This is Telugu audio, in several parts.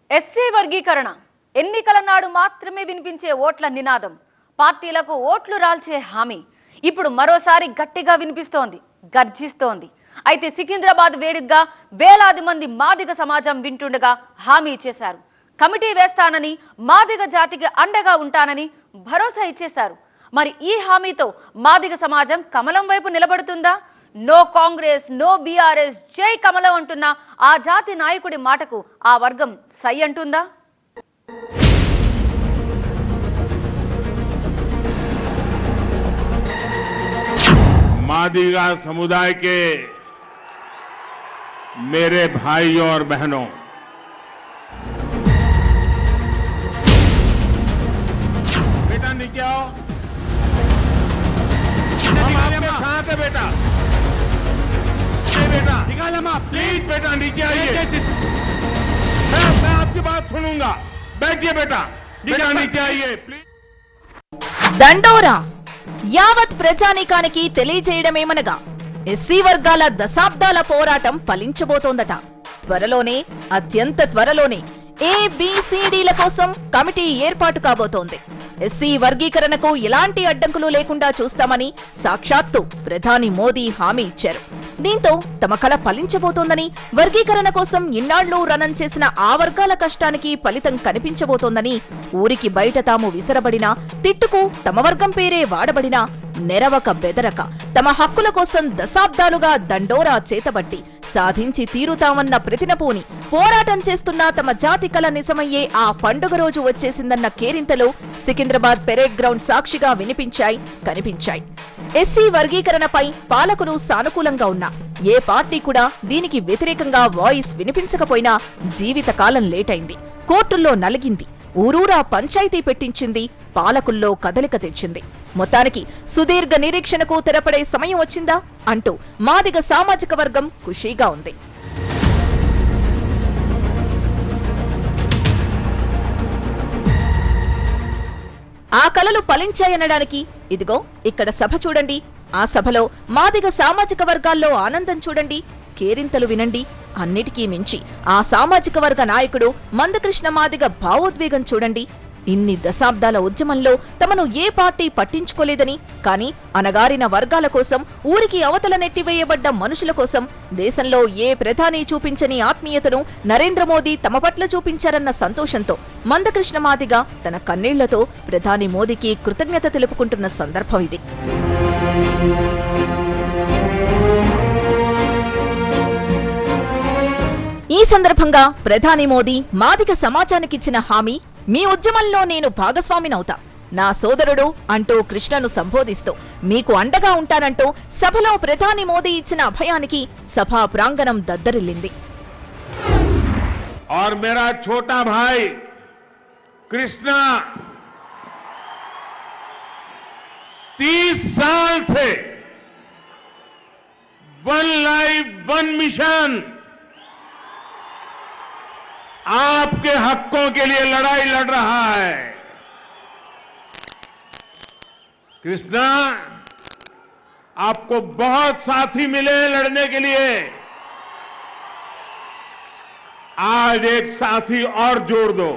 ఎస్సీ వర్గీకరణ ఎన్నికల నాడు మాత్రమే వినిపించే ఓట్ల నినాదం, పార్టీలకు ఓట్లు రాల్చే హామీ ఇప్పుడు మరోసారి గట్టిగా వినిపిస్తోంది, గర్జిస్తోంది. అయితే సికింద్రాబాద్ వేడుకగా వేలాది మంది మాదిగ సమాజం వింటుండగా హామీ ఇచ్చేశారు. కమిటీ వేస్తానని, మాదిగ జాతికి అండగా ఉంటానని భరోసా ఇచ్చేశారు. మరి ఈ హామీతో మాదిగ సమాజం కమలం వైపు నిలబడుతుందా? నో కాంగ్రెస్, నో బీఆర్ఎస్, జై కమలం అంటున్న ఆ జాతి నాయకుడి మాటకు ఆ వర్గం సై అంటుందా? मादिगा समुदाय के मेरे भाइयों और बहनों, बेटा नीचे आओ, हम आपके साथ है बेटा। बेटा प्लीज बेटा नीचे आइए, मैं आपकी बात सुनूंगा। बैठिए बेटा, बेटा नीचे आइए प्लीज। దండోరా యావత్ ప్రజానీకానికి తెలియజేయడమేమనగా ఎస్సీ వర్గాల దశాబ్దాల పోరాటం ఫలించబోతోందట. త్వరలోనే, అత్యంత త్వరలోనే ఏబిసిడీల కోసం కమిటీ ఏర్పాటు కాబోతోంది. ఎస్సీ వర్గీకరణకు ఎలాంటి అడ్డంకులు లేకుండా చూస్తామని సాక్షాత్తు ప్రధాని మోదీ హామీ ఇచ్చారు. దీంతో తమ కల ఫలించబోతోందని, వర్గీకరణ కోసం ఇన్నాళ్లు రణం చేసిన ఆ వర్గాల కష్టానికి ఫలితం కనిపించబోతోందని, ఊరికి బయట తాము విసరబడినా, తిట్టుకు తమ వర్గం పేరే వాడబడినా నెరవక బెదరక తమ హక్కుల కోసం దశాబ్దాలుగా దండోరా చేతబట్టి సాధించి తీరుతామన్న ప్రతినపూని పోరాటం చేస్తున్న తమ జాతి కల నిజమయ్యే ఆ పండుగ రోజు వచ్చేసిందన్న కేరింతలు సికింద్రాబాద్ పెరేడ్ గ్రౌండ్ సాక్షిగా వినిపించాయి, కనిపించాయి. ఎస్సీ వర్గీకరణపై పాలకులు సానుకూలంగా ఉన్నా, ఏ పార్టీ కూడా దీనికి వ్యతిరేకంగా వాయిస్ వినిపించకపోయినా జీవితకాలం లేటైంది, కోర్టుల్లో నలిగింది, ఊరూరా పంచాయతీ పెట్టించింది, పాలకుల్లో కదలిక తెచ్చింది. మొత్తానికి సుదీర్ఘ నిరీక్షణకు తెరపడే సమయం వచ్చిందా అంటూ మాదిగ సామాజిక వర్గం ఖుషీగా ఉంది. ఆ కలలు ఫలించాయనడానికి ఇదిగో ఇక్కడ సభ చూడండి, ఆ సభలో మాదిగ సామాజిక వర్గాల్లో ఆనందం చూడండి, కేరింతలు వినండి. అన్నిటికీ మించి ఆ సామాజిక వర్గ నాయకుడు మందకృష్ణ మాదిగ భావోద్వేగం చూడండి. ఇన్ని దశాబ్దాల ఉద్యమంలో తమను ఏ పార్టీ పట్టించుకోలేదని, కానీ అనగారిన వర్గాల కోసం, ఊరికి అవతల నెట్టివేయబడ్డ మనుషుల కోసం దేశంలో ఏ ప్రధాని చూపించని ఆత్మీయతను నరేంద్ర మోదీ తమ పట్ల చూపించారన్న సంతోషంతో మందకృష్ణ మాదిగ తన కన్నీళ్లతో ప్రధాని మోదీకి కృతజ్ఞత తెలుపుకుంటున్న సందర్భం ఇది. ఈ సందర్భంగా ప్రధాని మోదీ మాదిగ సమాజానికిచ్చిన హామీ, మీ ఉద్యమంలో నేను భాగస్వామినవుతా, నా సోదరుడు అంటూ కృష్ణను సంబోధిస్తూ మీకు అండగా ఉంటానంటూ సభలో ప్రధాని మోదీ ఇచ్చిన అభయానికి సభా ప్రాంగణం దద్దరిల్లింది. और मेरा छोटा भाई कृष्णा 30 साल से वन लाइफ वन मिशन आपके हकों के लिए लड़ाई लड़ रहा है। कृष्णा, आपको बहुत साथी मिले लड़ने के लिए, आज एक साथी और जोड़ दो।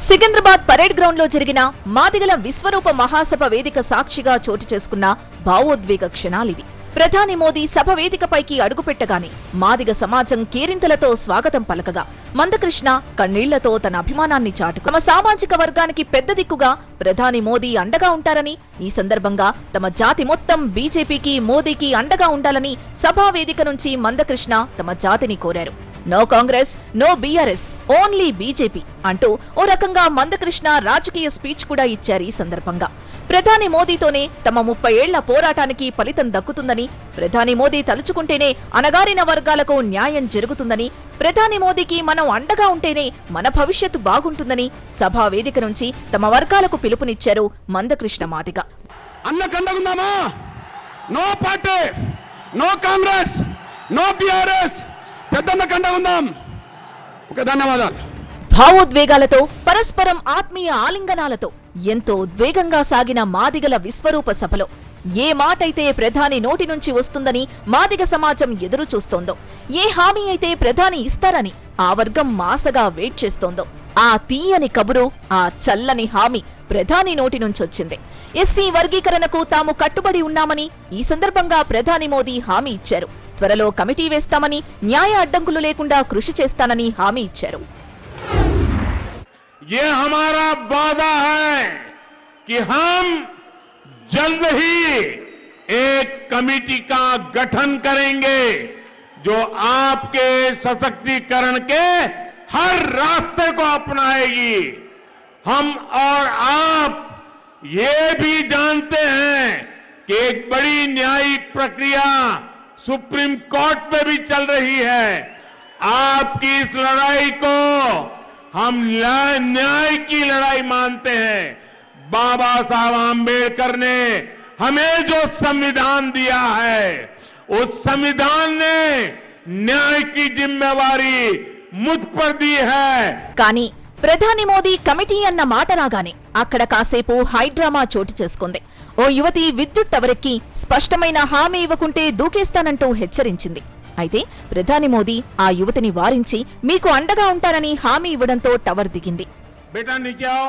సికింద్రాబాద్ పరేడ్ గ్రౌండ్ లో జరిగిన మాదిగల విశ్వరూప మహాసభ వేదిక సాక్షిగా చోటు చేసుకున్న భావోద్వేగ క్షణాలివి. ప్రధాని మోదీ సభ వేదికపైకి అడుగుపెట్టగానే మాదిగ సమాజం కేరింతలతో స్వాగతం పలకగా మందకృష్ణ కన్నీళ్లతో తన అభిమానాన్ని చాటుకు తమ సామాజిక వర్గానికి పెద్ద దిక్కుగా ప్రధాని మోదీ అండగా ఉంటారని, ఈ సందర్భంగా తమ జాతి మొత్తం బీజేపీకి, మోదీకి అండగా ఉండాలని సభా వేదిక నుంచి మందకృష్ణ తమ జాతిని కోరారు. No Congress, no BRS, only BJP అంటూ ఓ రకంగా మందకృష్ణ రాజకీయ స్పీచ్ కూడా ఇచ్చారు. ఈ సందర్భంగా ప్రధాని మోదీతోనే తమ 30 ఏళ్ల పోరాటానికి ఫలితం దక్కుతుందని, ప్రధాని మోదీ తలుచుకుంటేనే అనగారిన వర్గాలకు న్యాయం జరుగుతుందని, ప్రధాని మోదీకి మనం అండగా ఉంటేనే మన భవిష్యత్తు బాగుంటుందని సభా వేదిక నుంచి తమ వర్గాలకు పిలుపునిచ్చారు మందకృష్ణ మాదిగ. అన్నకండగుందామా? No party, no Congress, no BRS, పెద్దన్నకండగుందాం. ఒక ధన్యవాదాలు. భావోద్వేగాలతో, పరస్పరం ఆత్మీయ ఆలింగనాలతో ఎంతో ఉద్వేగంగా సాగిన మాదిగల విశ్వరూప సభలో ఏ మాటైతే ప్రధాని నోటి నుంచి వస్తుందని మాదిగ సమాజం ఎదురు చూస్తోందో, ఏ హామీ అయితే ప్రధాని ఇస్తారని ఆ వర్గం మాసగా వెయిట్ చేస్తోందో, ఆ తీయని కబురు, ఆ చల్లని హామీ ప్రధాని నోటి నుంచొచ్చింది. ఎస్సీ వర్గీకరణకు తాము కట్టుబడి ఉన్నామని ఈ సందర్భంగా ప్రధాని మోదీ హామీ ఇచ్చారు. త్వరలో కమిటీ వేస్తామని, న్యాయ అడ్డంకులు లేకుండా కృషి చేస్తానని హామీ ఇచ్చారు. ये हमारा वादा है कि हम जल्द ही एक कमेटी का गठन करेंगे जो आपके सशक्तिकरण के हर रास्ते को अपनाएगी। हम और आप ये भी जानते हैं कि एक बड़ी न्यायिक प्रक्रिया सुप्रीम कोर्ट में भी चल रही है। आपकी इस लड़ाई को हम न्याय की लड़ाई मानते हैं। बाबा साहब आंबेडकर ने हमें जो संविधान दिया है, उस संविधान ने न्याय की जिम्मेवारी मुझ पर दी है। కానీ ప్రధాని మోదీ కమిటీ అన్న మాట రాగానే అక్కడ కాసేపు హైడ్రామా చోటు చేసుకుంది. ఓ యువతి విద్యుత్ టవరెక్కి స్పష్టమైన హామీ ఇవ్వకుంటే దూకేస్తానంటూ హెచ్చరించింది. అయితే ప్రధాని మోదీ ఆ యువతిని వారించి మీకు అండగా ఉంటారని హామీ ఇవ్వడంతో టవర్ దిగింది. बेटा नीचे आओ,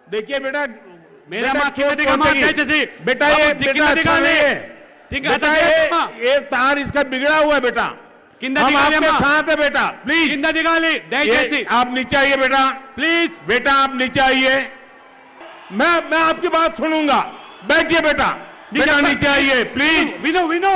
देखिए बेटा मेरा माँ क्यों दिखा माँ कैसे बेटा ये बेटा अच्छा नहीं है। बेटा ये तार इसका बिगड़ा हुआ है बेटा। हम आपके साथ है बेटा, प्लीज आप नीचे आइए बेटा, प्लीज बेटा आप नीचे आइए। मैं आपकी बात सुनूंगा, बैठिए बेटा। बेटा नीचे आइए प्लीज। विनो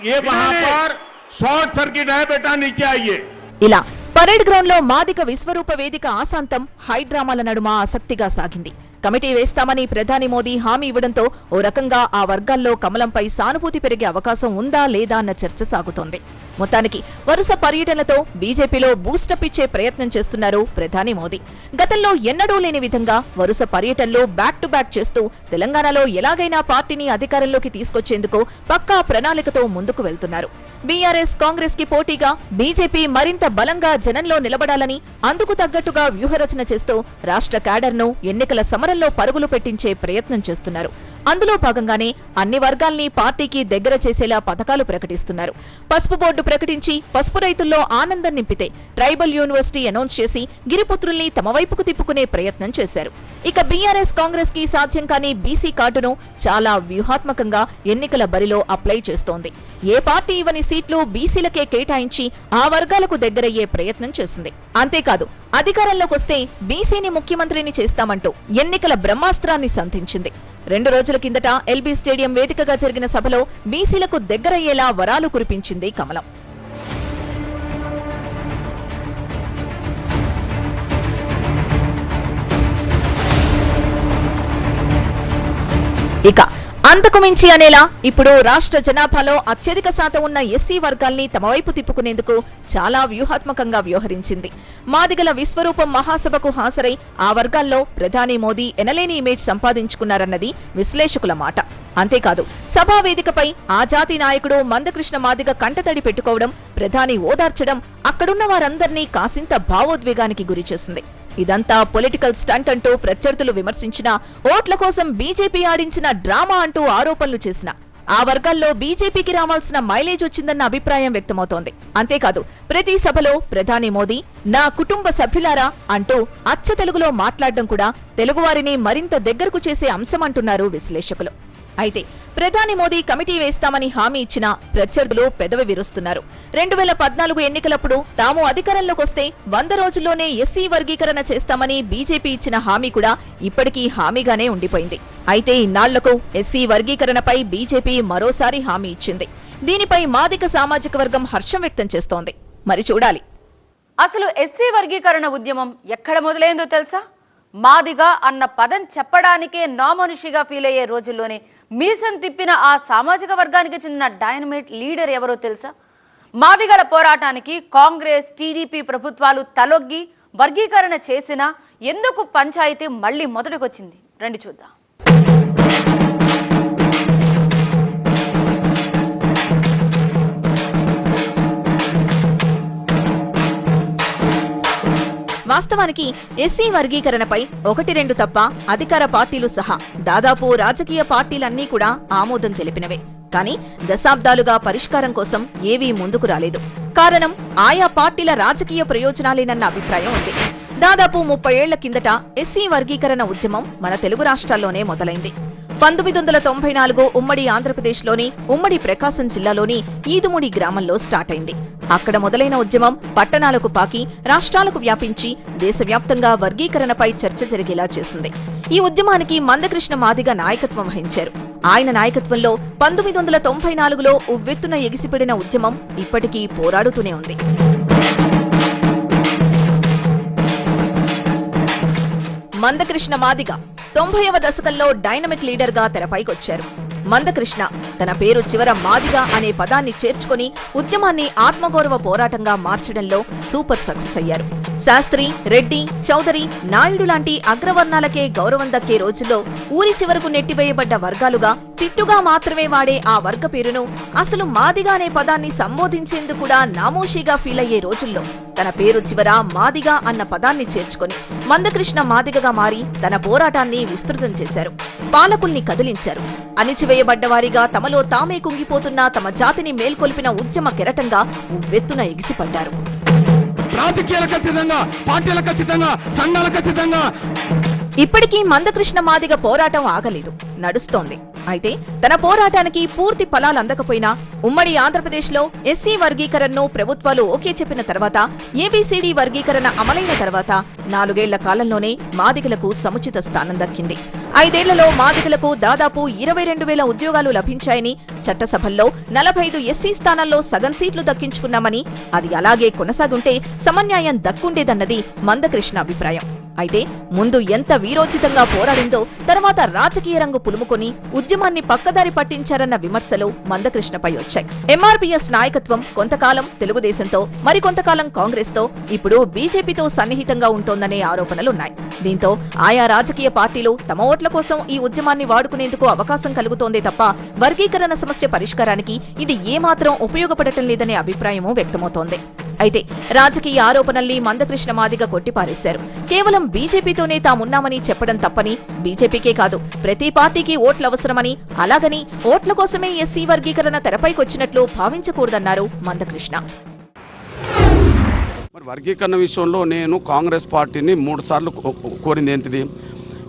ये वहां पर शॉर्ट सर्किट है, बेटा नीचे आइए। ఇలా పరేడ్ గ్రౌండ్ లో మాదిక విశ్వరూప వేదిక ఆశాంతం హైడ్రామాల నడుమ ఆసక్తిగా సాగింది. కమిటీ వేస్తామని ప్రధాని మోదీ హామీ ఇవ్వడంతో ఓ రకంగా ఆ వర్గాల్లో కమలంపై సానుభూతి పెరిగే అవకాశం ఉందా లేదా అన్న చర్చ సాగుతోంది. మొత్తానికి వరుస పర్యటనలతో బీజేపీలో బూస్టప్ ఇచ్చే ప్రయత్నం చేస్తున్నారు ప్రధాని మోదీ. గతంలో ఎన్నడూ లేని విధంగా వరుస పర్యటనలు బ్యాక్ టు బ్యాక్ చేస్తూ తెలంగాణలో ఎలాగైనా పార్టీని అధికారంలోకి తీసుకొచ్చేందుకు పక్కా ప్రణాళికతో ముందుకు వెళ్తున్నారు. బీఆర్ఎస్ కాంగ్రెస్ కి పోటీగా బీజేపీ మరింత బలంగా జనంలో నిలబడాలని, అందుకు తగ్గట్టుగా వ్యూహరచన చేస్తూ రాష్ట్ర క్యాడర్ను ఎన్నికల సమరంలో పరుగులు పెట్టించే ప్రయత్నం చేస్తున్నారు. అందులో భాగంగానే అన్ని వర్గాల్ని పార్టీకి దగ్గర చేసేలా పథకాలు ప్రకటిస్తున్నారు. పసుపు బోర్డు ప్రకటించి పసుపు రైతుల్లో ఆనందం నింపితే ట్రైబల్ యూనివర్సిటీ అనౌన్స్ చేసి గిరిపుత్రుల్ని తమ వైపుకు తిప్పుకునే ప్రయత్నం చేశారు. ఇక బీఆర్ఎస్ కాంగ్రెస్ కి సాధ్యం కాని బీసీ కార్డును చాలా వ్యూహాత్మకంగా ఎన్నికల బరిలో అప్లై చేస్తోంది. ఏ పార్టీ ఇవ్వని సీట్లు బీసీలకే కేటాయించి ఆ వర్గాలకు దగ్గరయ్యే ప్రయత్నం చేసింది. అంతేకాదు అధికారంలోకొస్తే బీసీని ముఖ్యమంత్రిని చేస్తామంటూ ఎన్నికల బ్రహ్మాస్త్రాన్ని సంధించింది. 2 రోజుల కిందట ఎల్బీ స్టేడియం వేదికగా జరిగిన సభలో బీసీలకు దగ్గరయ్యేలా వరాలు కురిపించింది కమలం. ఇక అంతకు మించి అనేలా ఇప్పుడు రాష్ట్ర జనాభాలో అత్యధిక శాతం ఉన్న ఎస్సీ వర్గాల్ని తమ వైపు తిప్పుకునేందుకు చాలా వ్యూహాత్మకంగా వ్యవహరించింది. మాదిగల విశ్వరూపం మహాసభకు హాజరై ఆ వర్గాల్లో ప్రధాని మోదీ ఎనలేని ఇమేజ్ సంపాదించుకున్నారన్నది విశ్లేషకుల మాట. అంతేకాదు సభా వేదికపై ఆ జాతి నాయకుడు మందకృష్ణ మాదిగ కంటతడి పెట్టుకోవడం, ప్రధాని ఓదార్చడం అక్కడున్న వారందర్నీ కాసింత భావోద్వేగానికి గురిచేసింది. ఇదంతా పొలిటికల్ స్టంట్ అంటూ ప్రత్యర్థులు విమర్శించినా, ఓట్ల కోసం బీజేపీ ఆడించిన డ్రామా అంటూ ఆరోపణలు చేసిన ఆ వర్గాల్లో బీజేపీకి రావాల్సిన మైలేజ్ వచ్చిందన్న అభిప్రాయం వ్యక్తమవుతోంది. అంతేకాదు ప్రతి సభలో ప్రధాని మోదీ నా కుటుంబ సభ్యులారా అంటూ అచ్చ తెలుగులో మాట్లాడడం కూడా తెలుగువారిని మరింత దగ్గరకు చేసే అంశమంటున్నారు విశ్లేషకులు. అయితే ప్రధాని మోదీ కమిటీ వేస్తామని హామీ ఇచ్చినా ప్రత్యర్థులు పెదవి విరుస్తున్నారు. 2014 ఎన్నికలప్పుడు తాము అధికారంలోకొస్తే 100 రోజుల్లోనే ఎస్సీ వర్గీకరణ చేస్తామని బీజేపీ ఇచ్చిన హామీ కూడా ఇప్పటికీ హామీగానే ఉండిపోయింది. అయితే ఇన్నాళ్లకు ఎస్సీ వర్గీకరణపై బీజేపీ మరోసారి హామీ ఇచ్చింది. దీనిపై మాదిక సామాజిక వర్గం హర్షం వ్యక్తం చేస్తోంది. మరి చూడాలి. అసలు ఎస్సీ వర్గీకరణ ఉద్యమం ఎక్కడ మొదలైందో తెలుసా? మాదిగా అన్న పదం చెప్పడానికే నామనుషిగా ఫీల్ అయ్యే రోజుల్లోనే మీసం తిప్పిన ఆ సామాజిక వర్గానికి చెందిన డైనమైట్ లీడర్ ఎవరో తెలుసా? మాదిగల పోరాటానికి కాంగ్రెస్, టీడీపీ ప్రభుత్వాలు తలొగ్గి వర్గీకరణ చేసినా ఎందుకు పంచాయతీ మళ్లీ మొదటికొచ్చింది? రండి చూద్దాం. వాస్తవానికి ఎస్సీ వర్గీకరణపై 1-2 తప్ప అధికార పార్టీలు సహా దాదాపు రాజకీయ పార్టీలన్నీ కూడా ఆమోదం తెలిపినవే. కానీ దశాబ్దాలుగా పరిష్కారం కోసం ఏవీ ముందుకు రాలేదు. కారణం ఆయా పార్టీల రాజకీయ ప్రయోజనాలేనన్న అభిప్రాయం ఉంది. దాదాపు 30 ఏళ్ల కిందట ఎస్సీ వర్గీకరణ ఉద్యమం మన తెలుగు రాష్ట్రాల్లోనే మొదలైంది. 1994 ఉమ్మడి ఆంధ్రప్రదేశ్లోని ఉమ్మడి ప్రకాశం జిల్లాలోని ఈదుముడి గ్రామంలో స్టార్ట్ అయింది. అక్కడ మొదలైన ఉద్యమం పట్టణాలకు పాకి రాష్ట్రాలకు వ్యాపించి దేశవ్యాప్తంగా వర్గీకరణపై చర్చ జరిగేలా చేసింది. ఈ ఉద్యమానికి మందకృష్ణ మాదిగ నాయకత్వం వహించారు. ఆయన నాయకత్వంలో 1994లో ఉవ్వెత్తున ఎగిసిపడిన ఉద్యమం ఇప్పటికీ పోరాడుతూనే ఉంది. మందకృష్ణ మాదిగ 90వ దశకంలో డైనమిక్ లీడర్ గా తెరపైకొచ్చారు. మందకృష్ణ తన పేరు చివర మాదిగ అనే పదాన్ని చేర్చుకుని ఉద్యమాన్ని ఆత్మగౌరవ పోరాటంగా మార్చడంలో సూపర్ సక్సెస్ అయ్యారు. శాస్త్రి, రెడ్డి, చౌదరి, నాయుడు లాంటి అగ్రవర్ణాలకే గౌరవం దక్కే రోజుల్లో ఊరి చివరకు నెట్టివేయబడ్డ వర్గాలుగా తిట్టుగా మాత్రమే వాడే ఆ వర్గ పేరును అసలు మాదిగ అనే పదాన్ని సంబోధించేందుకు కూడా నామోషీగా ఫీల్ అయ్యే రోజుల్లో తన పేరు చివర మాదిగ అన్న పదాన్ని చేర్చుకుని మందకృష్ణ మాదిగగా మారి తన పోరాటాన్ని విస్తృతం చేశారు. పాలకుల్ని కదిలించారు. అణిచివేయబడ్డవారిగా తమలో తామే కుంగిపోతున్న తమ జాతిని మేల్కొల్పిన ఉద్యమ కెరటంగా ఉవ్వెత్తున ఎగిసిపడ్డారు. రాజకీయాలకు అతీతంగా, పార్టీలకు అతీతంగా, సంఘాలకు అతీతంగా ఇప్పటికీ మందకృష్ణ మాదిగ పోరాటం ఆగలేదు, నడుస్తోంది. అయితే తన పోరాటానికి పూర్తి ఫలాలు అందకపోయినా ఉమ్మడి ఆంధ్రప్రదేశ్లో ఎస్సీ వర్గీకరణను ప్రభుత్వాలు ఓకే చెప్పిన తర్వాత, ఏబీసీడీ వర్గీకరణ అమలైన తర్వాత 4 ఏళ్ల కాలంలోనే మాదిగలకు సముచిత స్థానం దక్కింది. 5 ఏళ్లలో మాదిగలకు దాదాపు 22,000 ఉద్యోగాలు లభించాయని, చట్టసభల్లో 45 ఎస్సీ స్థానాల్లో సగం సీట్లు దక్కించుకున్నామని, అది అలాగే కొనసాగుంటే సమన్యాయం దక్కుండేదన్నది మందకృష్ణ అభిప్రాయం. అయితే ముందు ఎంత వీరోచితంగా పోరాడిందో తర్వాత రాజకీయ రంగు పులుముకొని ఉద్యమాన్ని పక్కదారి పట్టించారన్న విమర్శలు మందకృష్ణపై వచ్చాయి. ఎంఆర్పీఎస్ నాయకత్వం కొంతకాలం తెలుగుదేశంతో, మరికొంతకాలం కాంగ్రెస్తో, ఇప్పుడు బీజేపీతో సన్నిహితంగా ఉంటోందనే ఆరోపణలున్నాయి. దీంతో ఆయా రాజకీయ పార్టీలు తమ ఓట్ల కోసం ఈ ఉద్యమాన్ని వాడుకునేందుకు అవకాశం కలుగుతోందే తప్ప వర్గీకరణ సమస్య పరిష్కారానికి ఇది ఏమాత్రం ఉపయోగపడటం లేదనే అభిప్రాయమూ వ్యక్తమవుతోంది. అయితే రాజకీయ ఆరోపణల్ని మందకృష్ణ మాదిగ కొట్టిపారేశారు. కేవలం బీజేపీతోనే తామున్నామని చెప్పడం తప్పని, బీజేపీకే కాదు ప్రతి పార్టీకి ఓట్లు అవసరమని, అలాగని ఓట్ల కోసమే ఎస్సీ వర్గీకరణ తెరపైకొచ్చినట్లు భావించకూడదన్నారు మందకృష్ణ. వర్గీకరణ విషయంలో నేను కాంగ్రెస్ పార్టీని 3 సార్లు కోరింది ఏంటిది,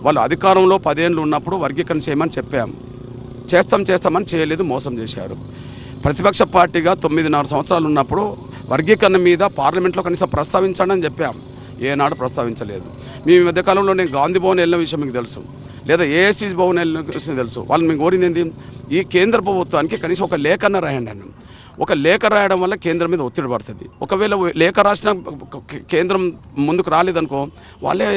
వాళ్ళు అధికారంలో 10 ఏళ్ళు ఉన్నప్పుడు వర్గీకరణ చేయమని చెప్పాము. చేస్తామని చేయలేదు, మోసం చేశారు. ప్రతిపక్ష పార్టీగా 9.5 సంవత్సరాలు ఉన్నప్పుడు వర్గీకరణ మీద పార్లమెంట్లో కనీసం ప్రస్తావించండి అని చెప్పాం. ఏనాడు ప్రస్తావించలేదు. మీ మధ్యకాలంలో నేను గాంధీ భవన్ వెళ్ళిన విషయం మీకు తెలుసు, లేదా ఏఐసీసీ భవన్ వెళ్ళిన విషయం తెలుసు. వాళ్ళు మీకు కోరింది ఏంది, ఈ కేంద్ర ప్రభుత్వానికి కనీసం ఒక లేఖన రాయండి అని. ఒక లేఖ రాయడం వల్ల కేంద్రం మీద ఒత్తిడి పడుతుంది. ఒకవేళ లేఖ రాసిన కేంద్రం ముందుకు రాలేదనుకో, వాళ్ళే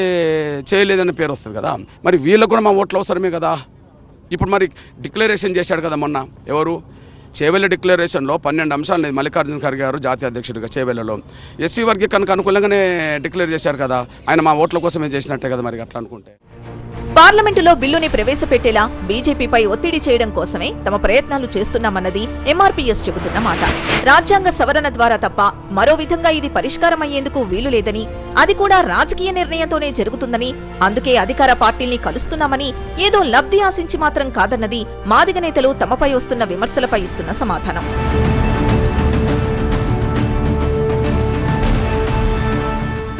చేయలేదని పేరు వస్తుంది కదా. మరి వీళ్ళకు కూడా మా ఓట్లు అవసరమే కదా. ఇప్పుడు మరి డిక్లరేషన్ చేశాడు కదా మొన్న ఎవరు, చేవెళ్ళ డిక్లరేషన్లో 12 అంశాలు మల్లికార్జున ఖర్గే గారు జాతీయ అధ్యక్షుడిగా చేవెళ్ళలో ఎస్సీ వర్గీకరణకు అనుకూలంగానే డిక్లేర్ చేశారు కదా. ఆయన మా ఓట్ల కోసమే చేసినట్టే కదా మరి అట్లా అనుకుంటే. పార్లమెంటులో బిల్లుని ప్రవేశపెట్టేలా బీజేపీపై ఒత్తిడి చేయడం కోసమే తమ ప్రయత్నాలు చేస్తున్నామన్నది ఎంఆర్పీఎస్ చెబుతున్న మాట. రాజ్యాంగ సవరణ ద్వారా తప్ప మరో విధంగా ఇది పరిష్కారమయ్యేందుకు వీలు లేదని, అది కూడా రాజకీయ నిర్ణయంతోనే జరుగుతుందని, అందుకే అధికార పార్టీల్ని కలుస్తున్నామని, ఏదో లబ్ధి ఆశించి మాత్రం కాదన్నది మాదిగ నేతలు తమపై వస్తున్న విమర్శలపై ఇస్తున్న సమాధానం.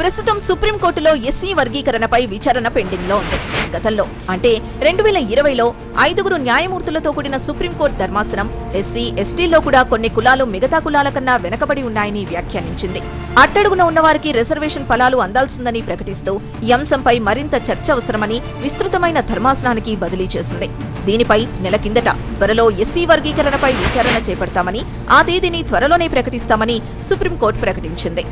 ప్రస్తుతం సుప్రీంకోర్టులో ఎస్సీ వర్గీకరణపై విచారణ పెండింగ్ లో ఉంది. గతంలో అంటే 2020లో 5 న్యాయమూర్తులతో కూడిన సుప్రీంకోర్టు ధర్మాసనం ఎస్సీ, ఎస్టీల్లో కూడా కొన్ని కులాలు మిగతా కులాల కన్నా వెనకబడి ఉన్నాయని వ్యాఖ్యానించింది. అట్టడుగున ఉన్నవారికి రిజర్వేషన్ ఫలాలు అందాల్సిందని ప్రకటిస్తూ ఈ అంశంపై మరింత చర్చ అవసరమని విస్తృతమైన ధర్మాసనానికి బదిలీ చేసింది. దీనిపై నెల కిందట త్వరలో ఎస్సీ వర్గీకరణపై విచారణ చేపడతామని, ఆ తేదీని త్వరలోనే ప్రకటిస్తామని సుప్రీంకోర్టు ప్రకటించింది.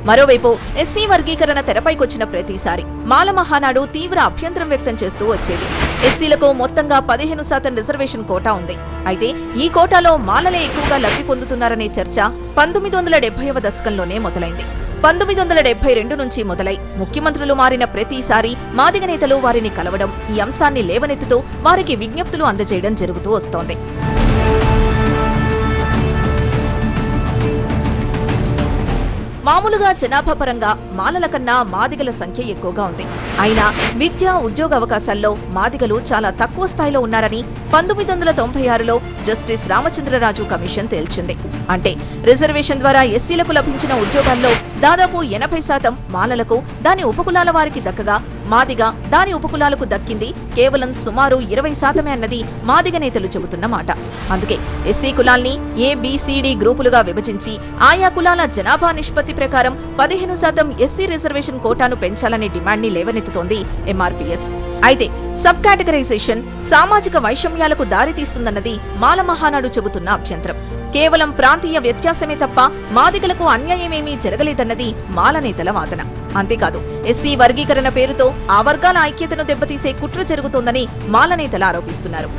మరోవైపు ఎస్సీ వర్గీకరణ తెరపైకొచ్చిన ప్రతిసారి మాల మహానాడు తీవ్ర అభ్యంతరం వ్యక్తం చేస్తూ వచ్చేది. ఎస్సీలకు మొత్తంగా 15% రిజర్వేషన్ కోటా ఉంది. అయితే ఈ కోటాలో మాలలే ఎక్కువగా లబ్ధి పొందుతున్నారనే చర్చ 1970వ దశకంలోనే మొదలైంది. 1972 నుంచి మొదలై ముఖ్యమంత్రులు మారిన ప్రతిసారి మాదిగ నేతలు వారిని కలవడం, ఈ అంశాన్ని లేవనెత్తుతూ వారికి విజ్ఞప్తులు అందజేయడం జరుగుతూ వస్తోంది. మామూలుగా జనాభా పరంగా మాలల కన్నా మాదిగల సంఖ్య ఎక్కువగా ఉంది. అయినా విద్యా ఉద్యోగ అవకాశాల్లో మాదిగలు చాలా తక్కువ స్థాయిలో ఉన్నారని 1996లో జస్టిస్ రామచంద్రరాజు కమిషన్ తేల్చింది. అంటే రిజర్వేషన్ ద్వారా ఎస్సీలకు లభించిన ఉద్యోగాల్లో దాదాపు 80% మాలలకు, దాని ఉపకులాల వారికి దక్కగా మాదిగ దాని ఉపకులాలకు దక్కింది కేవలం సుమారు 20% అన్నది మాదిగ నేతలు చెబుతున్న మాట. అందుకే ఎస్సీ కులాల్ని ఏబిసిడి గ్రూపులుగా విభజించి ఆయా కులాల జనాభా నిష్పత్తి ప్రకారం 15% ఎస్సీ రిజర్వేషన్ కోటాను పెంచాలనే డిమాండ్ ని లేవనెత్తుతోంది ఎంఆర్పీఎస్. అయితే సబ్ కేటగరైజేషన్ సామాజిక వైషమ్యాలకు దారితీస్తుందన్నది మాల మహానాడు చెబుతున్న అభ్యంతరం. కేవలం ప్రాంతీయ వ్యత్యాసమే తప్ప మాదిగలకు అన్యాయమేమీ జరగలేదన్నది మాల నేతల వాదన. అంతేకాదు ఎస్సీ వర్గీకరణ పేరుతో ఆ వర్గాల ఐక్యతను దెబ్బతీసే కుట్ర జరుగుతోందని మాల నేతలు ఆరోపిస్తున్నారు.